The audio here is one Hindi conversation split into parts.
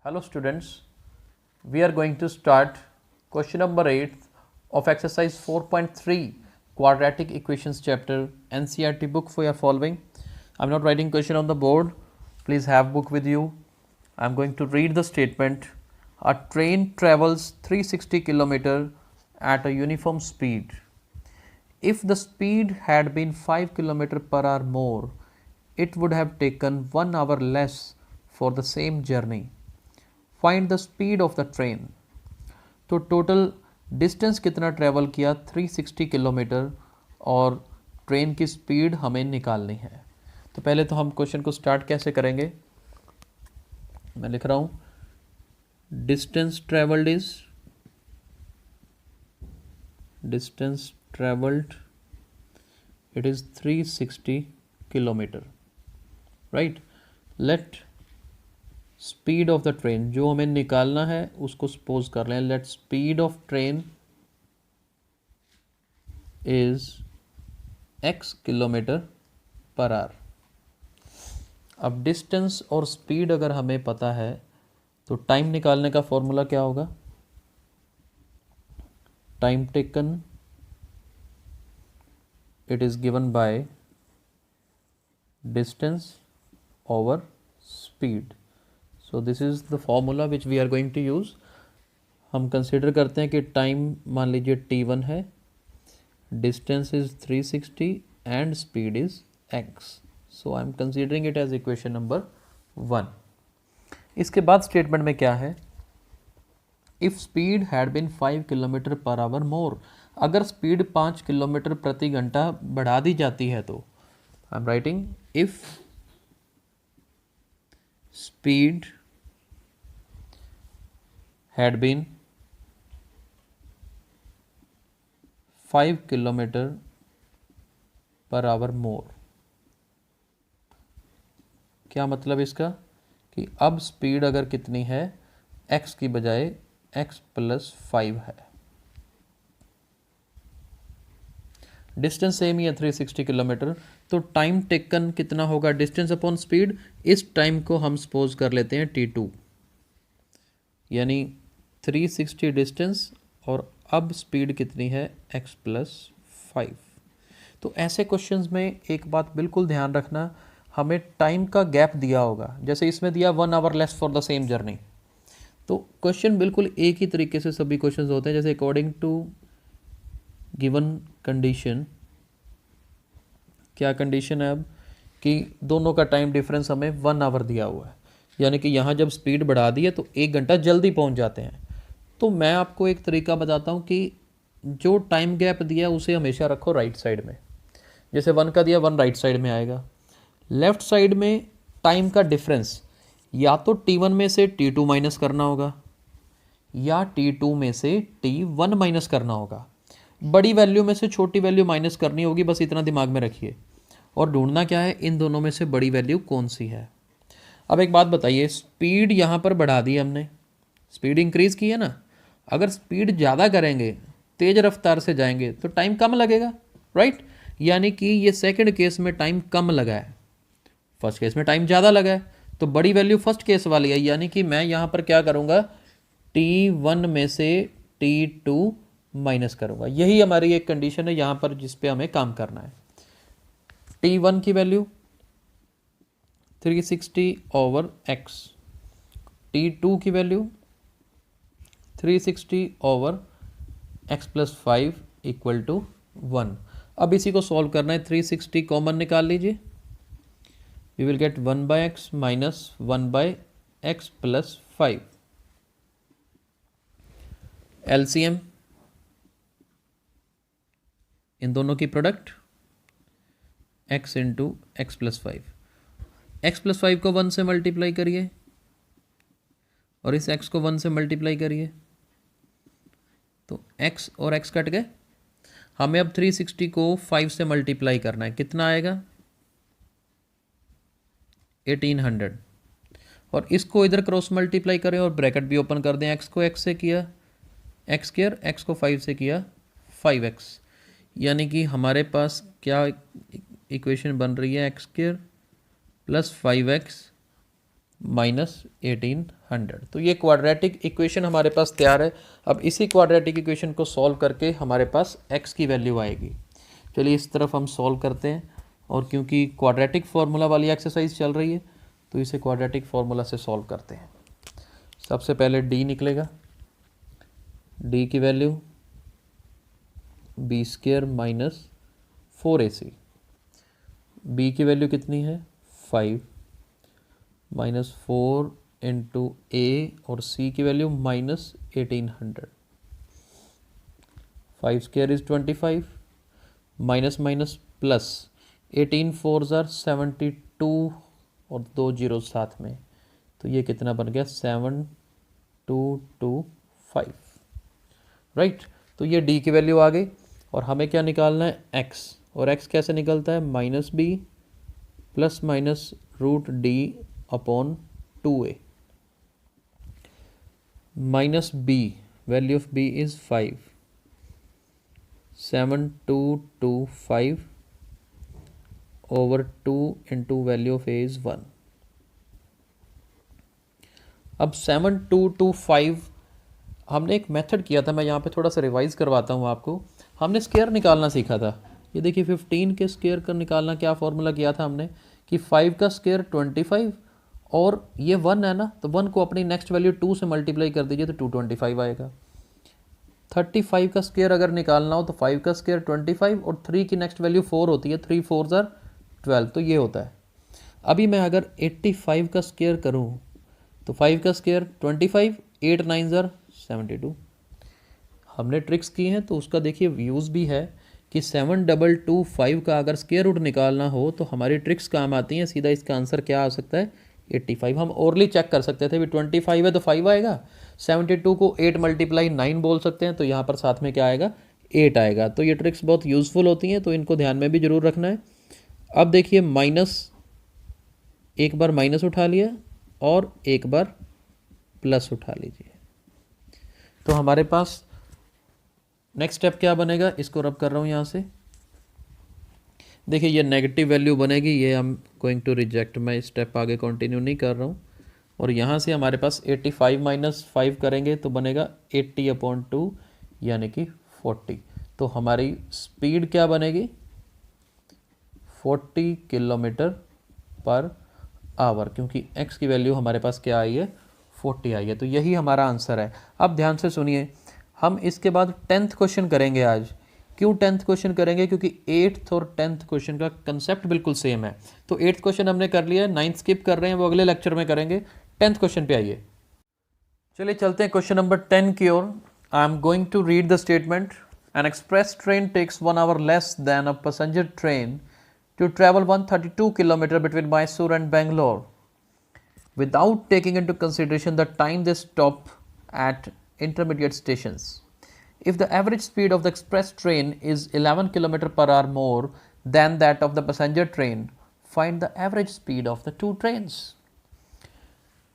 Hello students, we are going to start question number 8 of exercise 4.3 quadratic equations chapter NCERT book for your following. I am not writing question on the board, please have book with you. I am going to read the statement. A train travels 360 km at a uniform speed. If the speed had been 5 km per hour more, it would have taken 1 hour less for the same journey. Find the speed of the train. तो टोटल डिस्टेंस कितना ट्रेवल किया 360 किलोमीटर और ट्रेन की स्पीड हमें निकालनी है. तो पहले तो हम क्वेश्चन को स्टार्ट कैसे करेंगे. मैं लिख रहा हूँ distance travelled it is 360 kilometre. Right. Let speed of the train जो हमें निकालना है उसको सपोज कर लें. Let speed of train is x kilometre per our. अब डिस्टेंस और स्पीड अगर हमें पता है तो टाइम निकालने का फॉर्मूला क्या होगा. Time taken it is given by distance over speed. So this is the formula which we are going to use. हम कंसिडर करते हैं कि टाइम मान लीजिए t1 है, distance is 360 and speed is x. So I am considering it as equation number 1. इसके बाद स्टेटमेंट में क्या है. If speed had been 5 kilometre per hour more. अगर स्पीड 5 किलोमीटर प्रति घंटा बढ़ा दी जाती है तो I am writing if speed had been 5 kilometre per hour more. क्या मतलब इसका कि अब स्पीड अगर कितनी है x की बजाय x प्लस 5 है. डिस्टेंस सेम ही है 360 किलोमीटर. तो टाइम टेकन कितना होगा डिस्टेंस अपॉन स्पीड. इस टाइम को हम सपोज कर लेते हैं t2 यानी 360 डिस्टेंस और अब स्पीड कितनी है x प्लस 5. तो ऐसे क्वेश्चंस में एक बात बिल्कुल ध्यान रखना, हमें टाइम का गैप दिया होगा. जैसे इसमें दिया 1 our less for the same journey. तो क्वेश्चन बिल्कुल एक ही तरीके से सभी क्वेश्चंस होते हैं. जैसे अकॉर्डिंग टू गिवन कंडीशन, क्या कंडीशन है अब कि दोनों का टाइम डिफरेंस हमें 1 आवर दिया हुआ है, यानी कि यहाँ जब स्पीड बढ़ा दी है तो 1 घंटा जल्दी पहुँच जाते हैं. तो मैं आपको एक तरीका बताता हूँ कि जो टाइम गैप दिया उसे हमेशा रखो राइट साइड में. जैसे 1 का दिया 1 राइट साइड में आएगा. लेफ्ट साइड में टाइम का डिफरेंस या तो t1 में से t2 माइनस करना होगा या t2 में से t1 माइनस करना होगा. बड़ी वैल्यू में से छोटी वैल्यू माइनस करनी होगी, बस इतना दिमाग में रखिए. और ढूंढना क्या है, इन दोनों में से बड़ी वैल्यू कौन सी है. अब एक बात बताइए, स्पीड यहाँ पर बढ़ा दी हमने, स्पीड इंक्रीज़ की है ना. अगर स्पीड ज़्यादा करेंगे, तेज़ रफ्तार से जाएंगे तो टाइम कम लगेगा. राइट. यानी कि ये सेकंड केस में टाइम कम लगा है, फर्स्ट केस में टाइम ज़्यादा लगा है. तो बड़ी वैल्यू फर्स्ट केस वाली है, यानी कि मैं यहाँ पर क्या करूँगा, t1 में से t2 माइनस करूँगा. यही हमारी एक कंडीशन है यहाँ पर जिस पे हमें काम करना है. t1 की वैल्यू 360 ओवर x, t2 की value 360 over x plus 5 equal to 1. अब इसी को सॉल्व करना है. 360 कॉमन निकाल लीजिए. We will get 1 by x minus 1 by x plus 5. LCM इन दोनों की product x into x plus 5. X plus 5 को 1 से मल्टीप्लाई करिए और इस x को 1 से मल्टीप्लाई करिए तो x और x कट गए. हमें अब 360 को 5 से मल्टीप्लाई करना है. कितना आएगा 1800. और इसको इधर क्रॉस मल्टीप्लाई करें और ब्रैकेट भी ओपन कर दें. x को x से किया एक्स स्क्वायर, x को 5 से किया 5x. यानी कि हमारे पास क्या इक्वेशन बन रही है, x square plus 5x minus 1800। तो ये क्वाड्रेटिक इक्वेशन हमारे पास तैयार है। अब इसी क्वाड्रेटिक इक्वेशन को सॉल्व करके हमारे पास x की वैल्यू आएगी। चलिए इस तरफ हम सॉल्व करते हैं, और क्योंकि क्वाड्रेटिक फार्मूला वाली एक्सरसाइज चल रही है तो इसे क्वाड्रेटिक फार्मूला से सॉल्व करते हैं। सबसे पहले d निकलेगा, d की value B square minus 4ac, b की वैल्यू कितनी है 5 माइनस 4 इंटू ए, और c की value minus 1800। 5 square is 25, minus minus plus, 18 4 ज़ार 72 और 2 जीरो साथ में, तो ये कितना बन गया 7225। राइट, तो ये d की वैल्यू आ गई, और हमें क्या निकालना है x, और x कैसे निकलता है minus B plus minus root D upon 2a। Minus b, value of b is 5, 7225 over 2 into value of a is 1। अब 7225 हमने एक मेथड किया था, मैं यहाँ पे थोड़ा सा रिवाइज करवाता हूँ आपको। हमने स्क्वायर निकालना सीखा था। ये देखिए 15 के स्क्वायर का निकालना क्या फॉर्मूला किया था हमने कि 5 का स्क्वायर 25, और ये 1 है ना, तो 1 को अपनी नेक्स्ट वैल्यू 2 से मल्टीप्लाई कर दीजिए तो 225 आएगा। 35 का स्क्वायर अगर निकालना हो तो 5 का स्क्वायर 25, और 3 की नेक्स्ट वैल्यू 4 होती है, 3 4 ज़ार 12, तो ये होता है। अभी मैं अगर 85 का स्क्वायर करूँ तो 5 का स्क्वायर 25, 8 9 ज़ार 72। हमने ट्रिक्स की हैं तो उसका देखिए व्यूज़ भी है कि 7225 का अगर स्क्वायर रूट निकालना हो तो हमारी ट्रिक्स काम आती हैं। सीधा इसका आंसर क्या आ सकता है 85। हम ओरली चेक कर सकते थे भी 25 है तो 5 आएगा, 72 को 8 मल्टीप्लाई 9 बोल सकते हैं, तो यहाँ पर साथ में क्या आएगा 8 आएगा। तो ये ट्रिक्स बहुत यूज़फुल होती हैं, तो इनको ध्यान में भी ज़रूर रखना है। अब देखिए माइनस, एक बार माइनस उठा लिया और एक बार प्लस उठा लीजिए, तो हमारे पास नेक्स्ट स्टेप क्या बनेगा, इसको रब कर रहा हूँ यहाँ से। देखिए ये नेगेटिव वैल्यू बनेगी, ये हम गोइंग टू रिजेक्ट, मैं स्टेप आगे कंटिन्यू नहीं कर रहा हूँ। और यहाँ से हमारे पास 85 माइनस 5 करेंगे तो बनेगा 80/2 यानी कि 40। तो हमारी स्पीड क्या बनेगी 40 किलोमीटर पर आवर, क्योंकि x की वैल्यू हमारे पास क्या आई है 40 आई है। तो यही हमारा आंसर है। अब ध्यान से सुनिए, हम इसके बाद 10th क्वेश्चन करेंगे आज। क्यों 10th क्वेश्चन करेंगे, क्योंकि 8th और 10th क्वेश्चन का कंसेप्ट बिल्कुल सेम है। तो 8th क्वेश्चन हमने कर लिया है, 9th स्किप कर रहे हैं, वो अगले लेक्चर में करेंगे। 10th क्वेश्चन पे आइए, चलिए चलते हैं क्वेश्चन नंबर 10 की ओर। I am going to read the statement. An express train takes 1 hour less than a passenger train to travel 132 km between Mysore and Bangalore, without taking into consideration the time they stop at intermediate stations. If the average speed of the express train is 11 km per hour more than that of the passenger train, find the average speed of the two trains.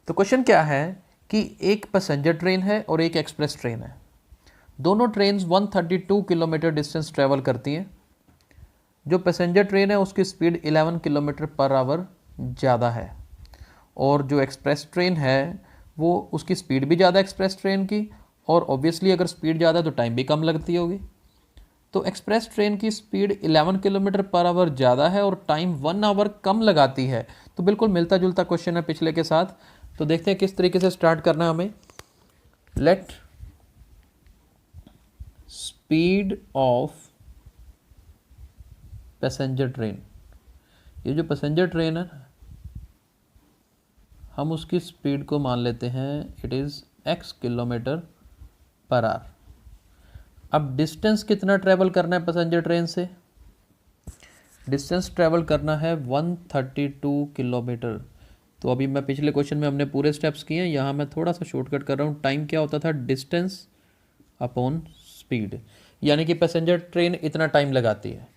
तो क्वेश्चन क्या है कि एक पैसेंजर ट्रेन है और एक एक्सप्रेस ट्रेन है। दोनों ट्रेन्स 132 किलोमीटर डिस्टेंस ट्रेवल करती हैं। जो पैसेंजर ट्रेन है उसकी स्पीड 11 किलोमीटर पर आवर ज़्यादा है, और जो एक्सप्रेस ट्रेन है वो उसकी स्पीड भी ज़्यादा एक्सप्रेस ट्रेन की, और ऑब्वियसली अगर स्पीड ज़्यादा है तो टाइम भी कम लगती होगी। तो एक्सप्रेस ट्रेन की स्पीड 11 किलोमीटर पर आवर ज़्यादा है और टाइम 1 आवर कम लगाती है। तो बिल्कुल मिलता जुलता क्वेश्चन है पिछले के साथ। तो देखते हैं किस तरीके से स्टार्ट करना है हमें। Let speed of passenger train, ये जो पैसेंजर ट्रेन है हम उसकी स्पीड को मान लेते हैं it is x kilometre per our. अब डिस्टेंस कितना ट्रैवल करना है पैसेंजर ट्रेन से, डिस्टेंस ट्रैवल करना है 132 किलोमीटर। तो अभी मैं पिछले क्वेश्चन में हमने पूरे स्टेप्स किए हैं, यहाँ मैं थोड़ा सा शॉर्टकट कर रहा हूँ। टाइम क्या होता था डिस्टेंस अपॉन स्पीड, यानी कि पैसेंजर ट्रेन इतना टाइम लगाती है।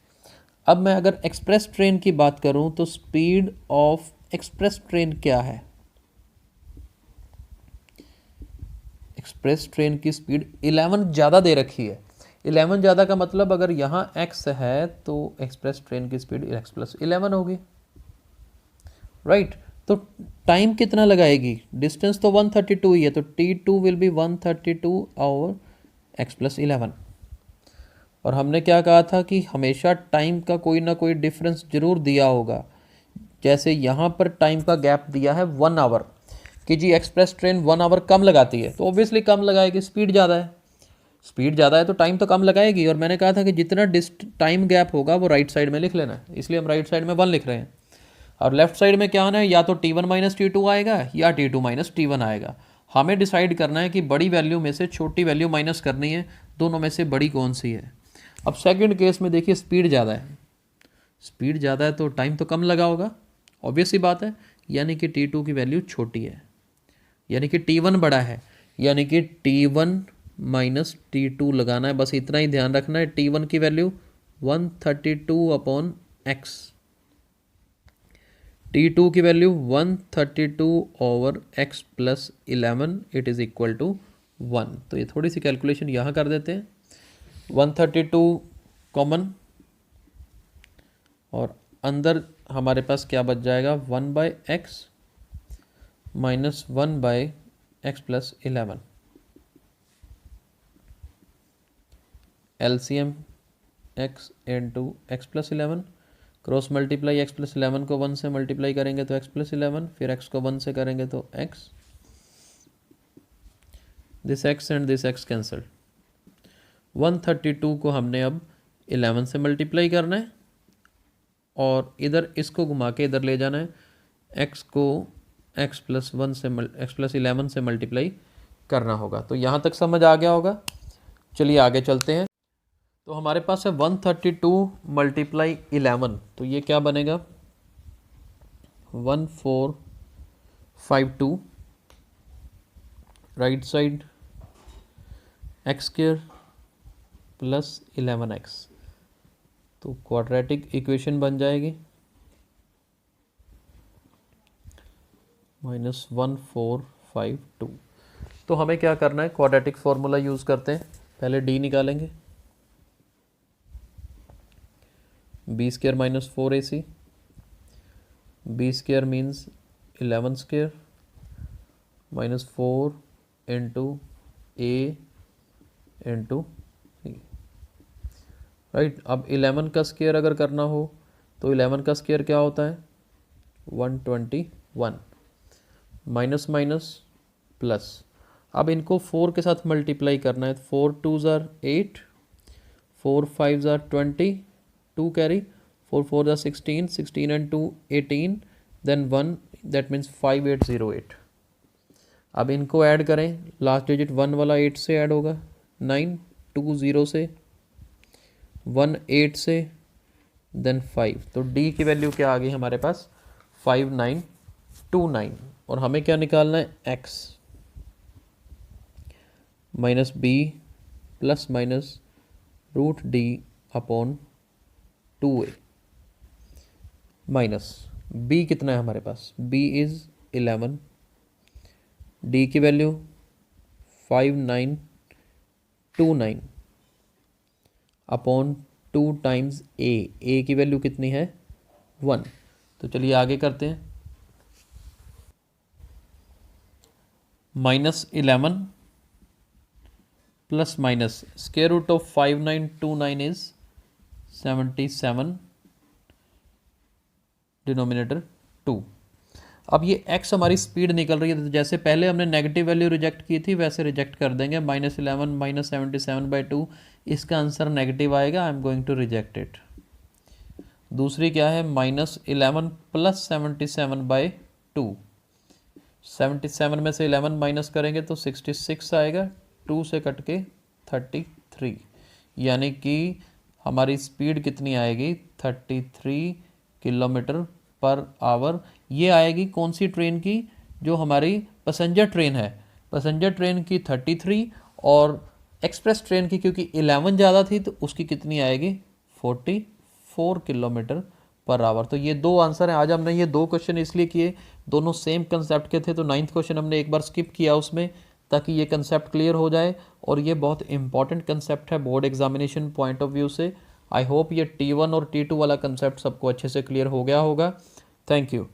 अब मैं अगर एक्सप्रेस ट्रेन की बात करूं तो स्पीड ऑफ एक्सप्रेस ट्रेन क्या है, एक्सप्रेस ट्रेन की स्पीड 11 ज़्यादा दे रखी है। 11 ज़्यादा का मतलब अगर यहाँ x है तो एक्सप्रेस ट्रेन की स्पीड x + 11 होगी, राइट। तो टाइम कितना लगाएगी, डिस्टेंस तो 132 ही है, तो T2 विल बी 132 और x प्लस 11। और हमने क्या कहा था कि हमेशा टाइम का कोई ना कोई डिफरेंस जरूर दिया होगा। जैसे यहाँ पर टाइम का गैप दिया है 1 आवर कि जी एक्सप्रेस ट्रेन 1 आवर कम लगाती है, तो ऑब्वियसली कम लगाएगी, स्पीड ज़्यादा है, स्पीड ज़्यादा है तो टाइम तो कम लगाएगी। और मैंने कहा था कि जितना टाइम गैप होगा वो राइट साइड में लिख लेना है, इसलिए हम राइट साइड में 1 लिख रहे हैं। और लेफ्ट साइड में क्या आना है, या तो T1 माइनस T2 आएगा या T2 माइनस T1 आएगा। हमें डिसाइड करना है कि बड़ी वैल्यू में से छोटी वैल्यू माइनस करनी है, दोनों में से बड़ी कौन सी है। अब सेकंड केस में देखिए स्पीड ज़्यादा है, स्पीड ज़्यादा है तो टाइम तो कम लगा होगा, ऑब्वियस सी बात है, यानी कि T2 की वैल्यू छोटी है, यानी कि T1 बड़ा है, यानी कि T1 माइनस T2 लगाना है, बस इतना ही ध्यान रखना है। T1 की वैल्यू 132 अपॉन x, T2 की value 132 over x plus 11, it is equal to 1। तो ये थोड़ी सी कैलकुलेशन यहाँ कर देते हैं, 132 कॉमन और अंदर हमारे पास क्या बच जाएगा, 1 by x minus 1 by x plus 11। LCM x into x plus 11, cross multiply x plus 11 को 1 से मल्टीप्लाई करेंगे तो x प्लस 11, फिर x को 1 से करेंगे तो x, this x and this x cancel. 132 को हमने अब 11 से मल्टीप्लाई करना है और इधर इसको घुमा के इधर ले जाना है, x को x प्लस 1 से x प्लस 11 से मल्टीप्लाई करना होगा। तो यहाँ तक समझ आ गया होगा। चलिए आगे चलते हैं। तो हमारे पास है 132 मल्टीप्लाई 11, तो ये क्या बनेगा, 1452, right side x square plus 11x, तो क्वाड्रेटिक इक्वेशन बन जाएगी -1452। तो हमें क्या करना है, क्वाड्रेटिक फॉर्मूला यूज़ करते हैं, पहले d निकालेंगे, b square minus 4ac, b square means 11 square minus 4 into a into right. अब 11 का स्क्वायर अगर करना हो तो 11 का स्क्वायर क्या होता है, 121, माइनस माइनस प्लस। अब इनको 4 के साथ मल्टीप्लाई करना है, 4 2 ज़ार 8, 4 5 ज़ार 20, 2 कैरी, 4 4 ज़ार 16, 16 एंड 2 18, देन 1, दैट मीन्स 5808। अब इनको ऐड करें, लास्ट डिजिट 1 वाला 8 से ऐड होगा, 9, 2 0 से, 1 8 से, देन 5। तो d की वैल्यू क्या आ गई हमारे पास, 5929। और हमें क्या निकालना है, x minus b plus minus root d upon 2a minus b कितना है हमारे पास, b इज़ 11, d की वैल्यू 5929 अपॉन 2 टाइम्स a की वैल्यू कितनी है, 1। तो चलिए आगे करते हैं, -11 plus minus square root of 5929 is 77, denominator 2। अब ये x हमारी स्पीड निकल रही है, तो जैसे पहले हमने नेगेटिव वैल्यू रिजेक्ट की थी वैसे रिजेक्ट कर देंगे, -11 माइनस 77/2, इसका आंसर नेगेटिव आएगा, I am going to reject it. दूसरी क्या है, -11 प्लस 77/2, 77 में से 11 माइनस करेंगे तो 66 आएगा, 2 से कट के 33, यानी कि हमारी स्पीड कितनी आएगी, 33 किलोमीटर पर आवर। ये आएगी कौन सी ट्रेन की, जो हमारी पैसेंजर ट्रेन है, पैसेंजर ट्रेन की 33, और एक्सप्रेस ट्रेन की क्योंकि 11 ज़्यादा थी तो उसकी कितनी आएगी, 44 किलोमीटर पर आवर। तो ये दो आंसर हैं। आज हमने ये दो क्वेश्चन इसलिए किए, दोनों सेम कंसेप्ट के थे, तो 9th क्वेश्चन हमने एक बार स्किप किया उसमें, ताकि ये कंसेप्ट क्लियर हो जाए, और ये बहुत इंपॉर्टेंट कंसेप्ट है board examination point of view से। आई होप ये T1 और T2 वाला कंसेप्ट सबको अच्छे से क्लियर हो गया होगा। Thank you.